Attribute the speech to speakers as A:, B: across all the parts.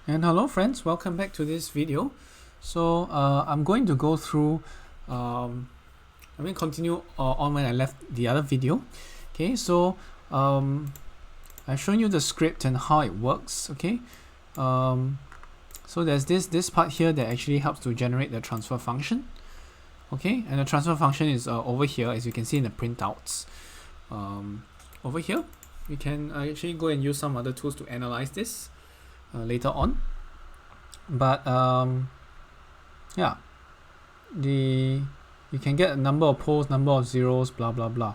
A: And hello friends, welcome back to this video. So I'm going to go through, continue on when I left the other video. Okay, so I've shown you the script and how it works. Okay, so there's this part here that actually helps to generate the transfer function. Okay, and the transfer function is over here, as you can see in the printouts. Over here, we can actually go and use some other tools to analyze this later on, but yeah, you can get a number of poles, number of zeros, blah blah blah.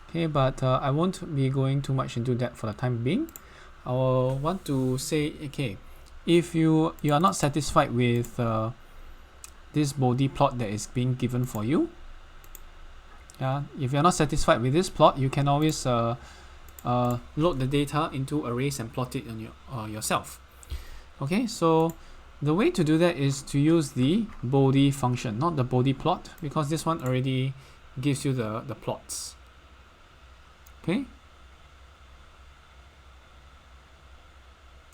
A: Okay, but I won't be going too much into that for the time being. I will want to say, okay, if you are not satisfied with this bode plot that is being given for you, if you're not satisfied with this plot, you can always load the data into arrays and plot it on yourself. Okay, so the way to do that is to use the bode function, not the bode plot, because this one already gives you the plots. Okay,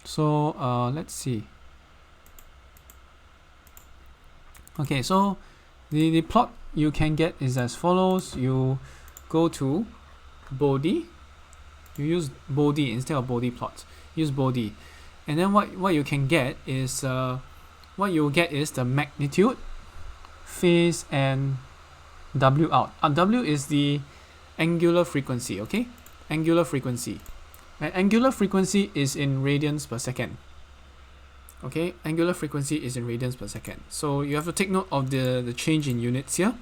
A: so let's see. Okay, so the plot you can get is as follows. You go to bode. You use bode instead of bode plot. Use bode, and then what you can get is the magnitude, phase, and W out. W is the angular frequency. Okay, angular frequency, and angular frequency is in radians per second. Okay, angular frequency is in radians per second. So you have to take note of the change in units here.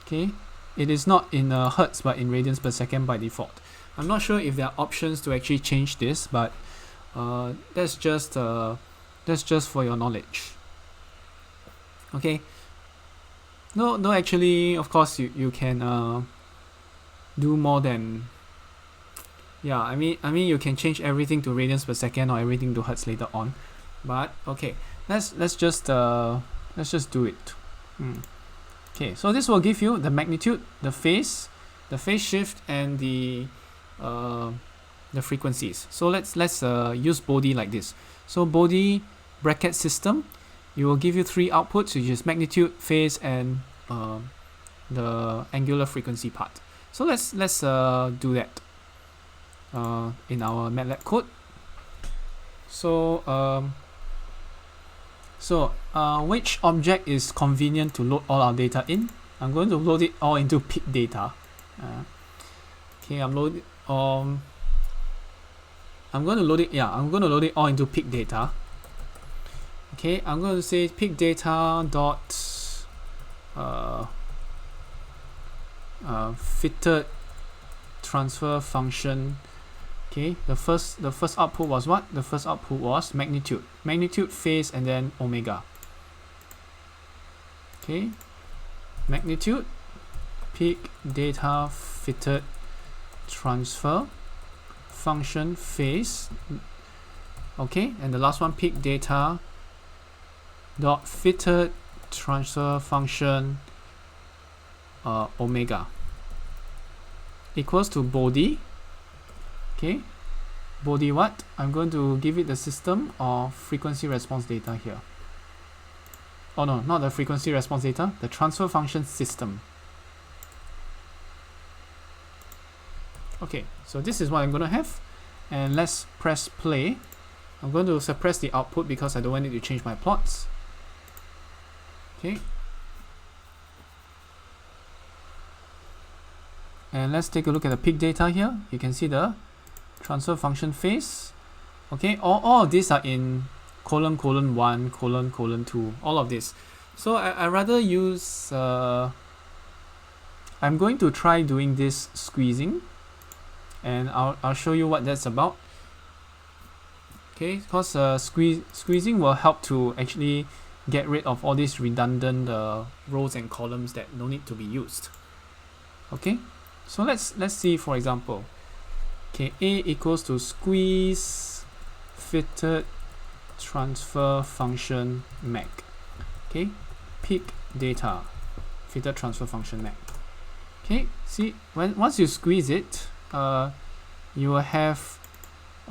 A: Okay, it is not in hertz but in radians per second by default. I'm not sure if there are options to actually change this, but that's just for your knowledge. Okay. No, actually, of course, you can do more than. Yeah, I mean, you can change everything to radians per second or everything to hertz later on. But okay, let's just do it. Okay, so this will give you the magnitude, the phase shift, and the frequencies. So let's use bode like this. So bode bracket system, you will give you three outputs, which is magnitude, phase, and the angular frequency part. So let's do that in our MATLAB code. So which object is convenient to load all our data in? I'm going to load it all into pick data. Okay, I'm going to load it all into pick data. Okay, I'm going to say pick data dot fitted transfer function. Okay, the first output was what? The first output was magnitude, phase, and then omega. Okay, magnitude, pick data fitted transfer function phase. Okay, and the last one, pick data dot fitted transfer function omega equals to bode. Okay, bode what? I'm going to give it the system of frequency response data here. Oh no, not the frequency response data, the transfer function system. Okay, so this is what I'm going to have, and let's press play. I'm going to suppress the output because I don't want it to change my plots. Okay, and let's take a look at the pick data here. You can see the transfer function phase. Okay, all of these are in colon 1, colon 2, all of this. So I rather use I'm going to try doing this squeezing, and I'll show you what that's about. Okay, because squeezing will help to actually get rid of all these redundant rows and columns that no need to be used. Okay, so let's see, for example. Okay, A equals to squeeze fitted transfer function mag. Okay, pick data fitted transfer function mag. Okay, see, once you squeeze it, you will have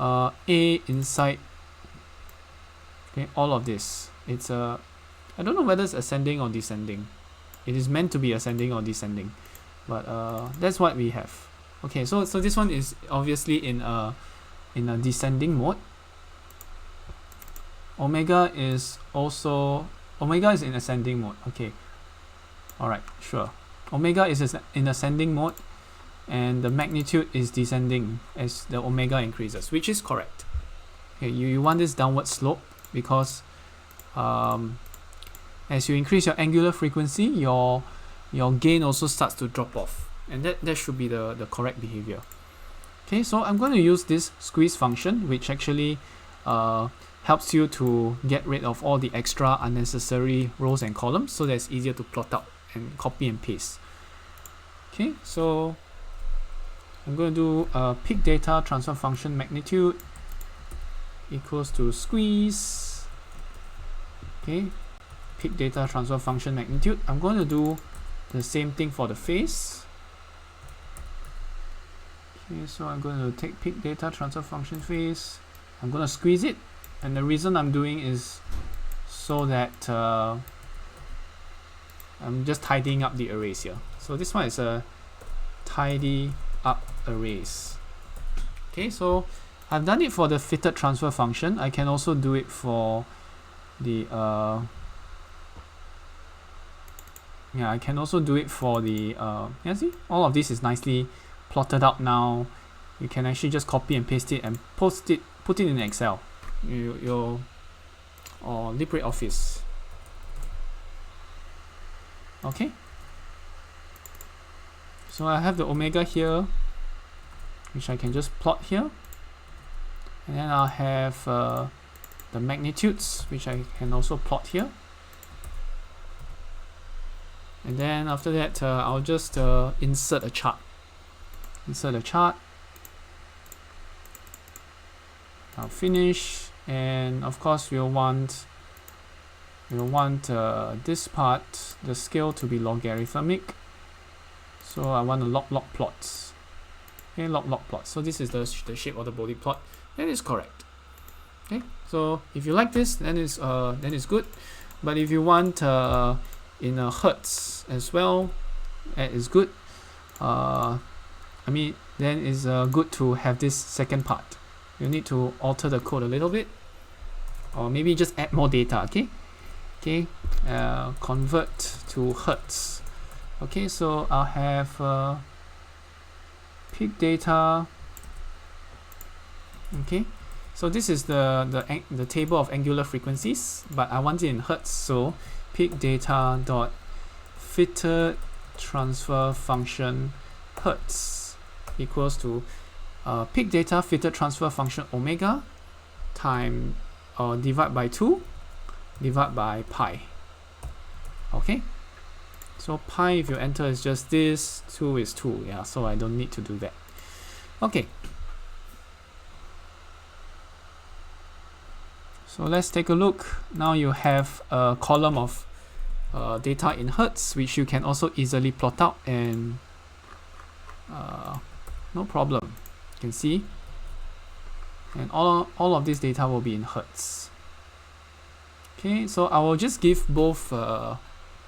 A: A inside Okay, all of this. It's a, I don't know whether it's ascending or descending. It is meant to be ascending or descending, but that's what we have. Okay, so this one is obviously in a descending mode. Omega is in ascending mode. Okay, all right, sure. Omega is in ascending mode, and the magnitude is descending as the omega increases, which is correct. Okay, you want this downward slope because as you increase your angular frequency, your gain also starts to drop off, and that should be the correct behavior. Okay, so I'm going to use this squeeze function, which actually helps you to get rid of all the extra unnecessary rows and columns, so that it's easier to plot out and copy and paste. Okay, so I'm going to do peak data transfer function magnitude equals to squeeze. Okay, peak data transfer function magnitude. I'm going to do the same thing for the phase. Okay, so I'm going to take peak data transfer function phase. I'm going to squeeze it, and the reason I'm doing is so that I'm just tidying up the arrays here. So this one is a tidy up arrays. Okay, so I've done it for the fitted transfer function. I can also do it for the I can also do it for the see, all of this is nicely plotted out now. You can actually just copy and paste it and put it in Excel, or LibreOffice. Okay, so I have the omega here, which I can just plot here, and then I'll have the magnitudes, which I can also plot here, and then after that I'll just insert a chart. I'll finish, and of course we'll want this part, the scale, to be logarithmic. So I want to log plots. Okay, log plots. So this is the shape of the bode plot. That is correct. Okay, so if you like this, then it's good. But if you want in a hertz as well, that is good. Then it's good to have this second part. You need to alter the code a little bit, or maybe just add more data. Okay, convert to hertz. Okay, so I'll have peak data. Okay, so this is the table of angular frequencies, but I want it in hertz. So peak data dot fitted transfer function hertz equals to peak data fitted transfer function omega time divide by 2 divide by pi. Okay, so pi, if you enter, is just this, 2 is 2, yeah, so I don't need to do that. Okay, so let's take a look. Now you have a column of data in hertz, which you can also easily plot out, and no problem, you can see, and all of this data will be in hertz. Okay, so I will just give both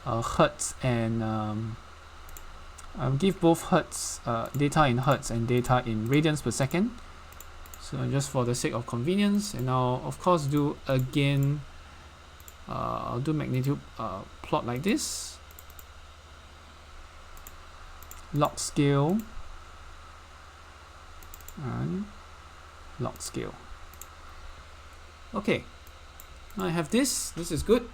A: hertz and I'll give both hertz data in hertz and data in radians per second. So just for the sake of convenience, and I'll of course do again. I'll do magnitude plot like this. Log scale and log scale. Okay, now I have this. This is good.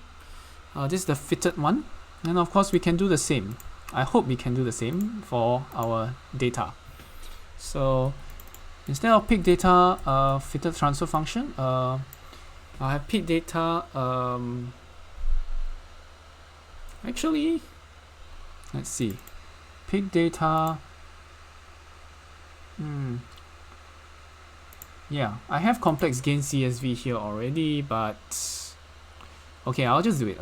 A: This is the fitted one, and of course we can do the same. I hope we can do the same for our data. So instead of peak data fitted transfer function, I have peak data. Actually, let's see, peak data. Yeah, I have complex gain CSV here already, but okay, I'll just do it.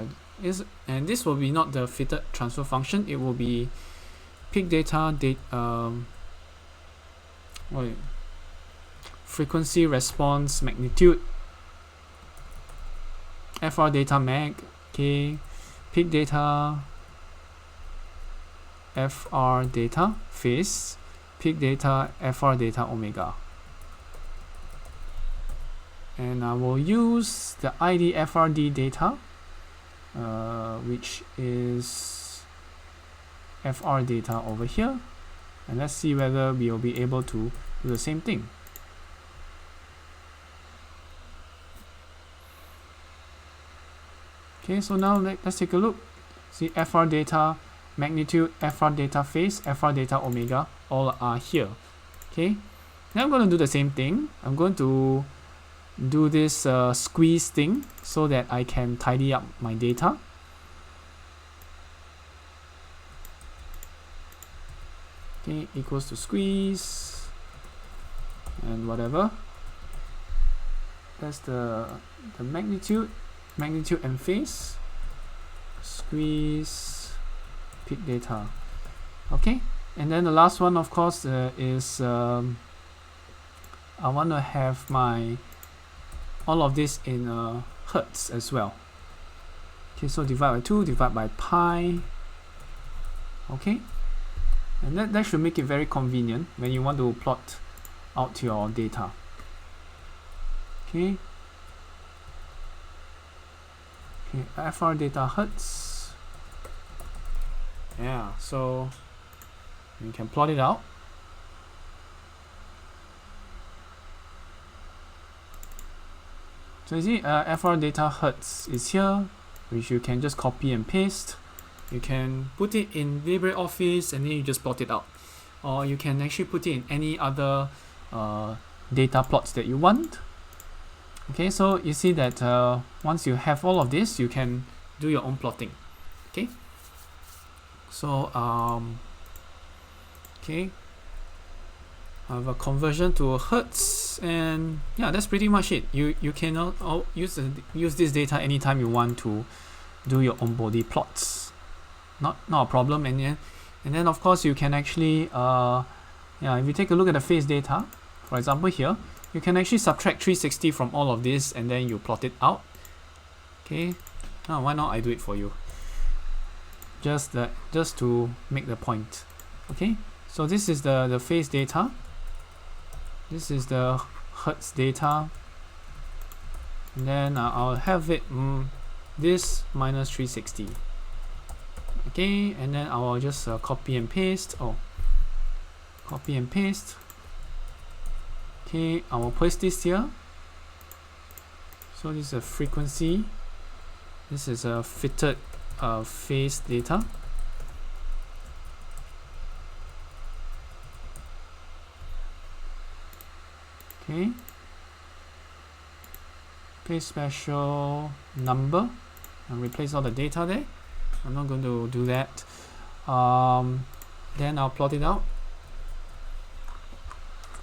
A: And this will be not the fitted transfer function. It will be peak data frequency response magnitude FR data mag, okay, peak data, FR data phase, peak data, FR data omega. And I will use the ID FRD data, which is FR data over here, and let's see whether we will be able to do the same thing. Okay, so now let's take a look. See, FR data magnitude, FR data phase, FR data omega, all are here. Okay, now I'm going to do the same thing. I'm going to do this squeeze thing so that I can tidy up my data. Okay, equals to squeeze and whatever. That's the magnitude and phase. Squeeze peak data. Okay, and then the last one, of course, is I want to have my all of this in hertz as well. Okay, so divide by 2, divide by pi. Okay, and that should make it very convenient when you want to plot out your data. Okay, FR data hertz. Yeah, so you can plot it out. So you see, FR data hertz is here, which you can just copy and paste. You can put it in LibreOffice and then you just plot it out, or you can actually put it in any other data plots that you want. Okay, so you see that once you have all of this, you can do your own plotting. Okay, so okay, I have a conversion to hertz, and yeah, that's pretty much it. You can use this data anytime you want to do your own bode plots. Not a problem. And then of course you can actually if you take a look at the phase data, for example here, you can actually subtract 360 from all of this and then you plot it out. Okay, why not I do it for you, just to make the point. Okay, so this is the phase data, this is the hertz data, and then I'll have it this minus 360. Okay, and then I will just copy and paste. Copy and paste. Okay, I will paste this here. So this is a frequency, this is a fitted phase data. Okay, paste special number and replace all the data there. I'm not going to do that. Then I'll plot it out.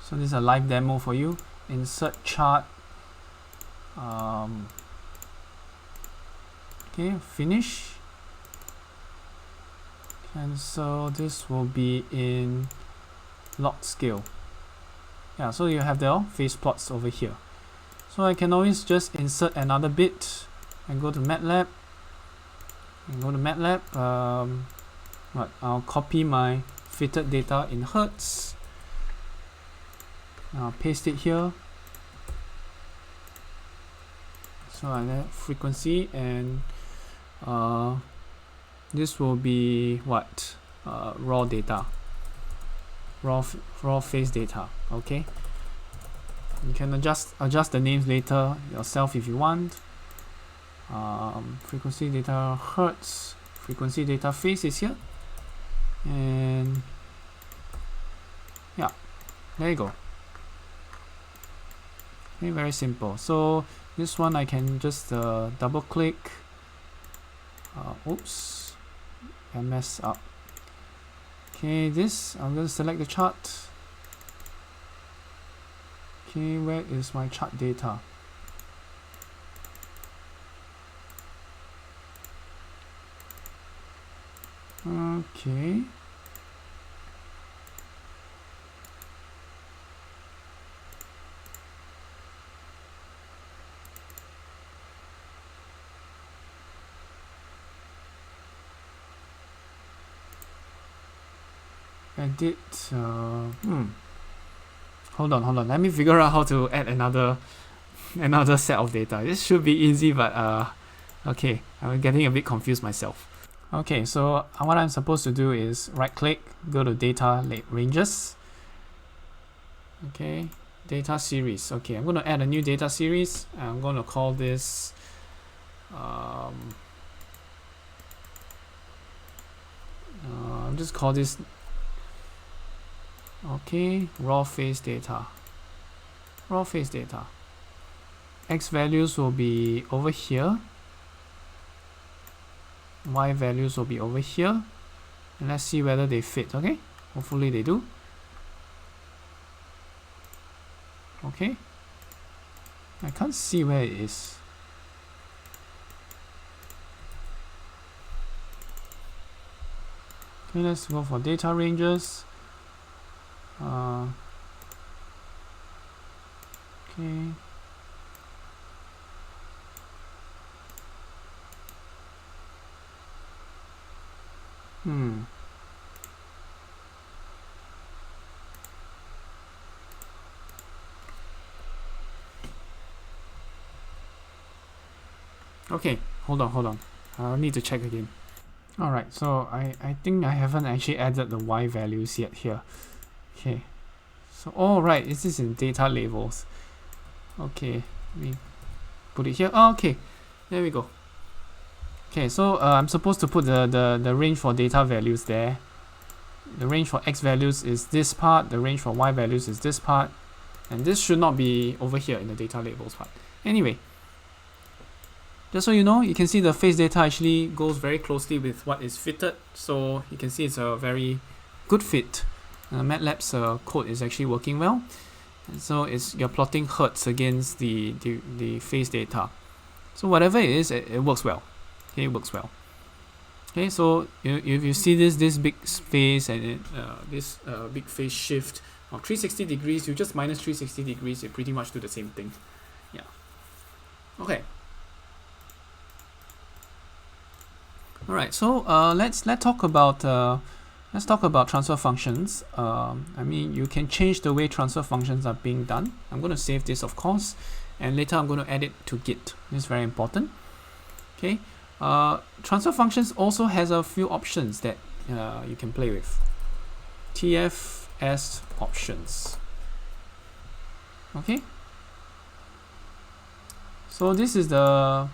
A: So this is a live demo for you. Insert chart. Okay, finish. And so this will be in log scale. Yeah, so you have the phase plots over here. So I can always just insert another bit and go to matlab. I'll copy my fitted data in hertz. I'll paste it here. So I have frequency, and this will be what? Raw data, raw phase data. Okay, you can adjust the names later yourself if you want. Frequency data hertz, frequency data phase is here, and yeah, there you go. Okay, very simple. So this one I can just double click. Oops, I messed up. Okay, this I'm going to select the chart. Okay, where is my chart data? Okay. edit, hold on, let me figure out how to add another set of data. This should be easy, but okay, I'm getting a bit confused myself. Okay, so what I'm supposed to do is right click, go to data ranges. Okay, data series. Okay, I'm going to add a new data series. I'm going to call this I'll just call this raw phase data. X values will be over here, Y values will be over here, and let's see whether they fit. Okay, hopefully they do. Okay, I can't see where it is. Okay, let's go for data ranges. Okay. Okay, hold on. I'll need to check again. Alright, so I think I haven't actually added the Y values yet here. Okay, so right, this is in data labels. Okay, we put it here. Oh, okay, there we go. Okay, so I'm supposed to put the range for data values there. The range for X values is this part, the range for Y values is this part, and this should not be over here in the data labels part. Anyway, just so you know, you can see the phase data actually goes very closely with what is fitted, so you can see it's a very good fit. MATLAB's code is actually working well, and so you're plotting hertz against the phase data. So whatever it is, it works well. Okay, it works well. Okay, so if you see this big phase and this big phase shift of 360 degrees, you just minus 360 degrees, you pretty much do the same thing. Yeah. Okay. All right. So let's talk about transfer functions. I mean, you can change the way transfer functions are being done. I'm going to save this, of course, and later I'm going to add it to Git. This is very important. Okay. Transfer functions also has a few options that you can play with. TFS options. Okay. So this is the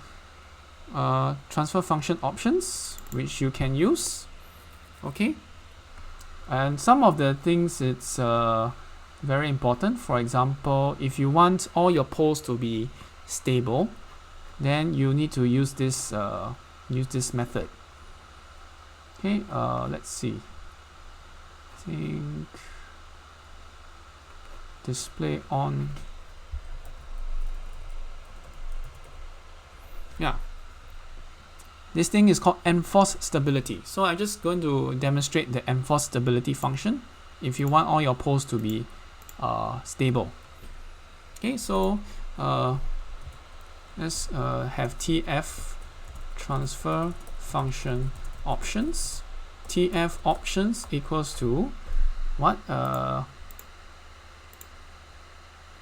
A: transfer function options which you can use. Okay. And some of the things it's very important. For example, if you want all your poles to be stable, then you need to use this method. Okay, let's see. I think display on. Yeah. This thing is called enforce stability. So I'm just going to demonstrate the enforce stability function if you want all your poles to be stable. Okay, so let's have TF transfer function options. TF options equals to what?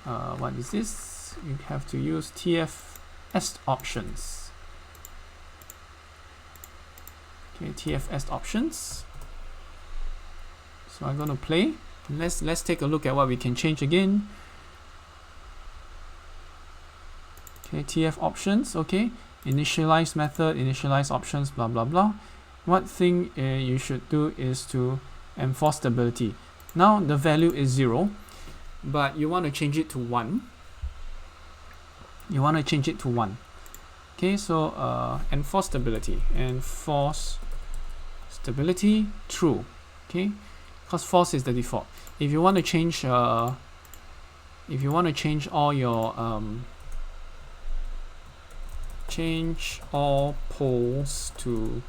A: What is this? You have to use TFS options. Okay, TFS options. So I'm going to play. Let's take a look at what we can change again. Okay, TF options. Okay, initialize method, initialize options, blah blah blah. What thing you should do is to enforce stability. Now the value is 0, but you want to change it to 1. Okay, so enforce stability. Enforce stability true. Okay, because false is the default. If you want to change all your change all poles to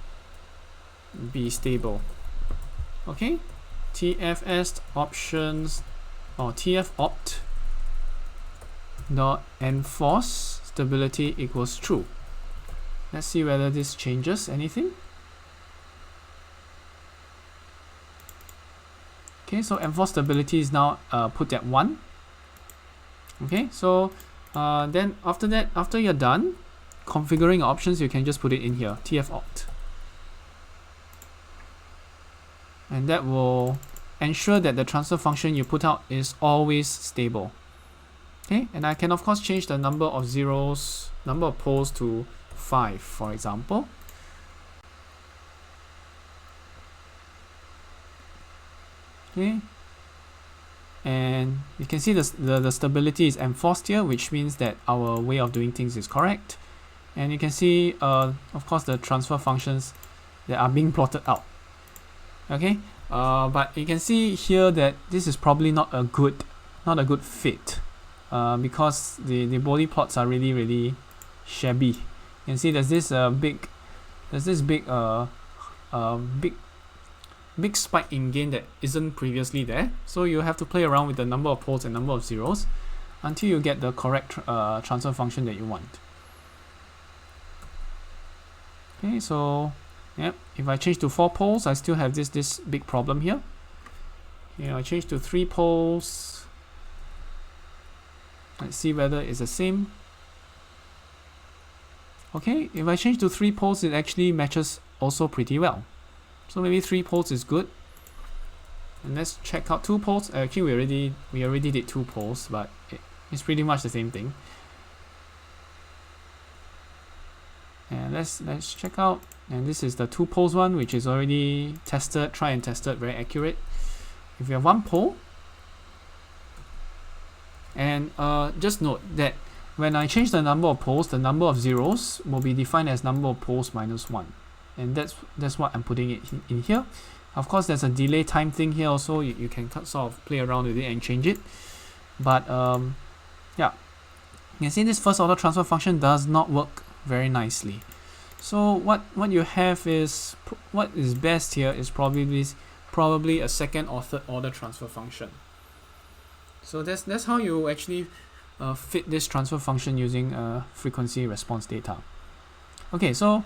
A: be stable. Okay, TFS options or TF opt dot enforce stability equals true. Let's see whether this changes anything. Okay, so enforce stability is now put at 1. Okay, so then after that, after you're done configuring options, you can just put it in here, tf alt, and that will ensure that the transfer function you put out is always stable. Okay, and I can of course change the number of zeros, number of poles to 5, for example. Okay, and you can see the stability is enforced here, which means that our way of doing things is correct. And you can see of course the transfer functions that are being plotted out. Okay, but you can see here that this is probably not a good fit, because the body plots are really shabby. You can see there's this big spike in gain that isn't previously there. So you have to play around with the number of poles and number of zeros until you get the correct transfer function that you want. Okay, so yep, if I change to 4 poles, I still have this big problem here. I change to 3 poles. Let's see whether it's the same. Okay, if I change to 3 poles, it actually matches also pretty well. So maybe 3 poles is good. And let's check out 2 poles. Actually, we already did 2 poles, but it's pretty much the same thing. And let's check out. And this is the 2 poles one, which is already tested, tried and tested, very accurate. If you have 1 pole, and just note that when I change the number of poles, the number of zeros will be defined as number of poles minus 1. And that's what I'm putting it in here. Of course, there's a delay time thing here also. You can sort of play around with it and change it. But yeah, you can see this first order transfer function does not work very nicely. So what you have is, what is best here is probably a second or third order transfer function. So that's how you actually fit this transfer function using frequency response data. Okay, so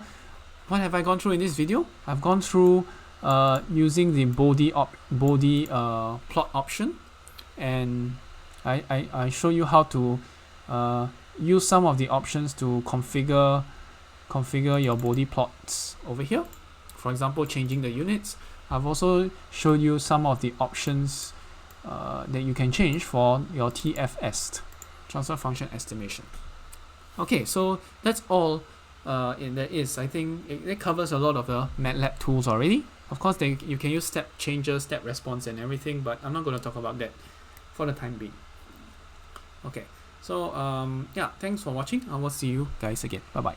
A: what have I gone through in this video? I've gone through using the bode plot option, and I show you how to use some of the options to configure your bode plots over here. For example, changing the units. I've also showed you some of the options that you can change for your TFS, transfer function estimation. Okay, so that's all there is. I think it covers a lot of the MATLAB tools already. Of course, you can use step changes, step response and everything, but I'm not going to talk about that for the time being. Okay, so yeah, thanks for watching. I will see you guys again. Bye bye.